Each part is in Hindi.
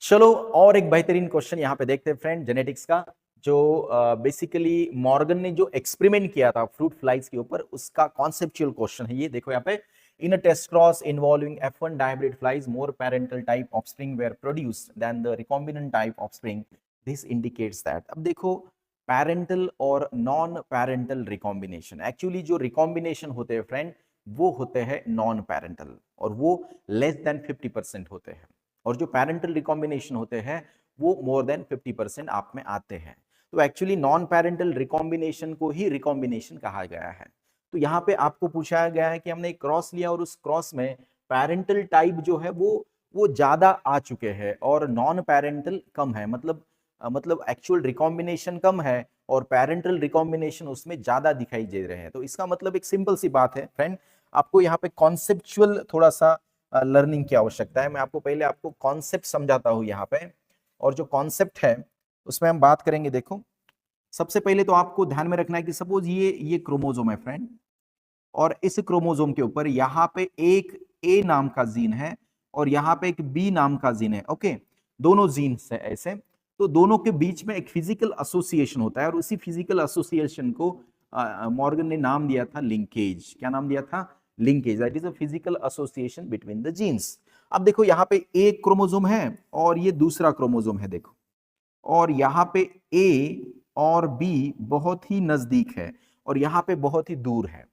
चलो और एक बेहतरीन क्वेश्चन यहाँ पे देखते हैं फ्रेंड, जेनेटिक्स का, जो बेसिकली मॉर्गन ने जो एक्सपेरिमेंट किया था फ्रूट फ्लाइज के ऊपर, उसका कॉन्सेप्चुअल क्वेश्चन है ये। देखो यहाँ पे, in a test cross involving F1 dihybrid flies, more parental type offspring were produced than the recombinant type offspring, this indicates that. अब देखो, पैरेंटल और नॉन पैरेंटल रिकॉम्बिनेशन, एक्चुअली जो रिकॉम्बिनेशन होते हैं फ्रेंड, वो होते हैं नॉन पैरेंटल, और वो लेस देन 50% होते हैं, और जो पैरेंटल रिकॉम्बिनेशन होते हैं वो मोर देन 50% आप में आते हैं। तो एक्चुअली नॉन पैरेंटल रिकॉम्बिनेशन को ही रिकॉम्बिनेशन कहा गया है। तो यहाँ पे आपको पूछा गया है कि हमने एक क्रॉस लिया और उस क्रॉस में पैरेंटल टाइप जो है वो ज्यादा आ चुके हैं और नॉन पैरेंटल कम है, मतलब एक्चुअल रिकॉम्बिनेशन कम है और पैरेंटल रिकॉम्बिनेशन उसमें ज्यादा दिखाई दे रहे हैं। तो इसका मतलब एक सिंपल सी बात है फ्रेंड, आपको यहाँ पे कॉन्सेप्चुअल थोड़ा सा लर्निंग की आवश्यकता है। मैं आपको पहले आपको कॉन्सेप्ट समझाता हूं यहाँ पे, और जो कॉन्सेप्ट है उसमें हम बात करेंगे। देखो, सबसे पहले तो आपको ध्यान में रखना है कि सपोज ये क्रोमोजोम है फ्रेंड, और इस क्रोमोजोम के ऊपर यहाँ पे एक ए नाम का जीन है और यहाँ पे एक बी नाम का जीन है। ओके, दोनों जीन है ऐसे, तो दोनों के बीच में एक फिजिकल एसोसिएशन होता है, और उसी फिजिकल एसोसिएशन को मॉर्गन ने नाम दिया था लिंकेज। क्या नाम दिया था? Linkage. That is a physical association between the genes. अब देखो, यहाँ पे एक क्रोमोजोम है और ये दूसरा क्रोमोजोम है, देखो, और यहाँ पे ए और बी बहुत ही नजदीक है और यहाँ पे बहुत ही दूर है।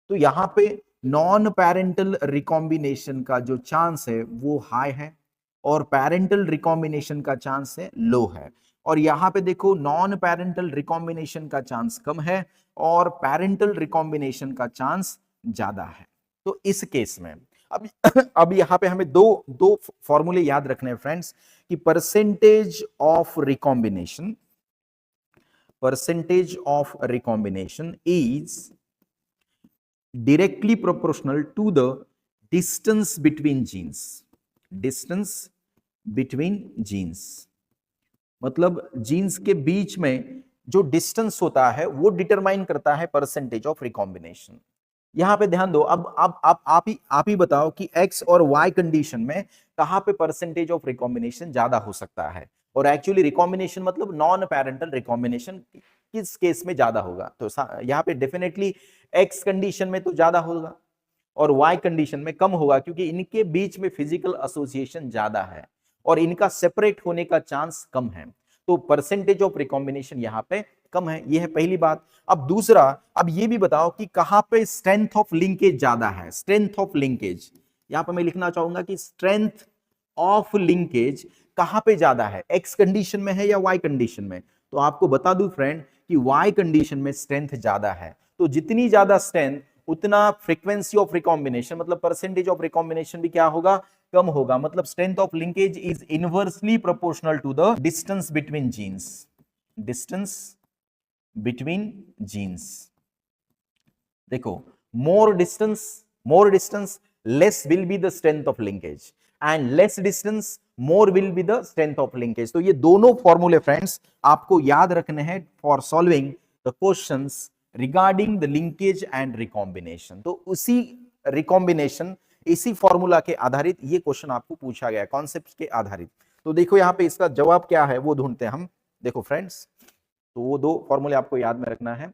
तो यहाँ पे नॉन पैरेंटल रिकॉम्बिनेशन का जो चांस है वो हाई है, और पैरेंटल रिकॉम्बिनेशन का चांस है लो है। और यहाँ पे देखो, नॉन पैरेंटल रिकॉम्बिनेशन का चांस कम है और पैरेंटल रिकॉम्बिनेशन का चांस ज्यादा है। तो इस केस में अब अब यहाँ पे हमें दो दो फॉर्मूले याद रखने हैं फ्रेंड्स, कि percentage of recombination is directly proportional to the distance between genes. Distance between genes मतलब जीन्स के बीच में जो डिस्टेंस होता है वो डिटरमाइन करता है परसेंटेज ऑफ रिकॉम्बिनेशन। यहां पे ध्यान दो, अब आप ही बताओ कि एक्स और वाई कंडीशन में कहां पे परसेंटेज ऑफ रिकॉम्बिनेशन ज्यादा हो सकता है, और एक्चुअली रिकॉम्बिनेशन मतलब नॉन पैरेंटल रिकॉम्बिनेशन किस केस में ज्यादा होगा? तो यहाँ पे डेफिनेटली एक्स कंडीशन में तो ज्यादा होगा और वाई कंडीशन में कम होगा, क्योंकि इनके बीच में फिजिकल एसोसिएशन ज्यादा है और इनका सेपरेट होने का चांस कम है। तो परसेंटेज ऑफ रिकॉम्बिनेशन यहाँ पे कम है, ये है पहली बात। अब दूसरा, अब ये भी बताओ कि कहां पे स्ट्रेंथ ऑफ लिंकेज ज्यादा है। स्ट्रेंथ ऑफ लिंकेज यहां पर मैं लिखना चाहूंगा कि स्ट्रेंथ ऑफ लिंकेज कहां पे ज्यादा है, एक्स कंडीशन में है या वाई कंडीशन में? तो आपको बता दूं फ्रेंड कि वाई कंडीशन में स्ट्रेंथ ज्यादा है। तो जितनी ज्यादा स्ट्रेंथ उतना फ्रीक्वेंसी ऑफ रिकॉम्बिनेशन मतलब परसेंटेज ऑफ रिकॉम्बिनेशन भी क्या होगा? कम होगा। मतलब strength of linkage is inversely proportional to the distance between genes. Distance between genes, देखो, more distance less will be the strength of linkage, and less distance more will be the strength of linkage. तो ये दोनों फॉर्मूले फ्रेंड्स आपको याद रखने हैं for solving the questions regarding the linkage and recombination. तो उसी रिकॉम्बिनेशन, इसी फॉर्मूला के आधारित ये क्वेश्चन आपको पूछा गया, कॉन्सेप्ट के आधारित। तो देखो यहाँ पे इसका जवाब क्या है वो ढूंढते हैं हम। देखो फ्रेंड्स, तो वो दो फॉर्मूले आपको याद में रखना है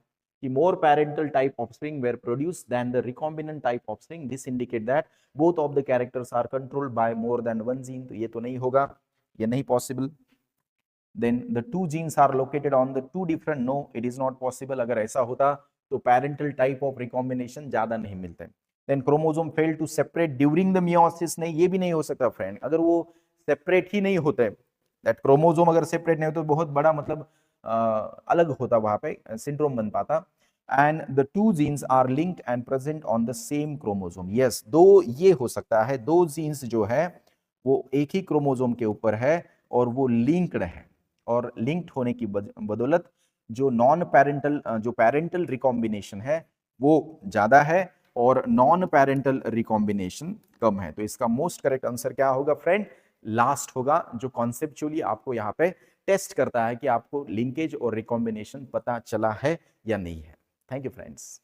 कि more parental type offspring were produced than the recombinant type offspring. This indicate that both of the characters are controlled by more than one gene. तो ये तो नहीं होगा, ये नहीं possible. Then the two genes are located on the two different. No, it is not possible. अगर ऐसा होता तो parental type of recombination ज्यादा नहीं मिलते। Then chromosome fail to separate during the meiosis. नहीं, ये भी नहीं हो सकता फ्रेंड। अगर वो सेपरेट ही नहीं होते, दैट क्रोमोजोम अगर सेपरेट नहीं होते तो बहुत बड़ा मतलब अलग होता, वहां पे सिंड्रोम बन पाता। And the two genes are linked and present on the same chromosome. Yes, दो ये हो सकता है, दो जीन्स जो है वो एक ही क्रोमोजोम के ऊपर है और वो लिंक्ड है, और लिंक्ड होने की बदौलत जो नॉन पैरेंटल जो पैरेंटल रिकॉम्बिनेशन है वो ज्यादा है और नॉन पैरेंटल रिकॉम्बिनेशन कम है। तो इसका मोस्ट करेक्ट आंसर क्या होगा फ्रेंड? लास्ट होगा, जो कॉन्सेप्चुअली आपको यहाँ पे टेस्ट करता है कि आपको लिंकेज और रिकॉम्बिनेशन पता चला है या नहीं है। Thank you friends.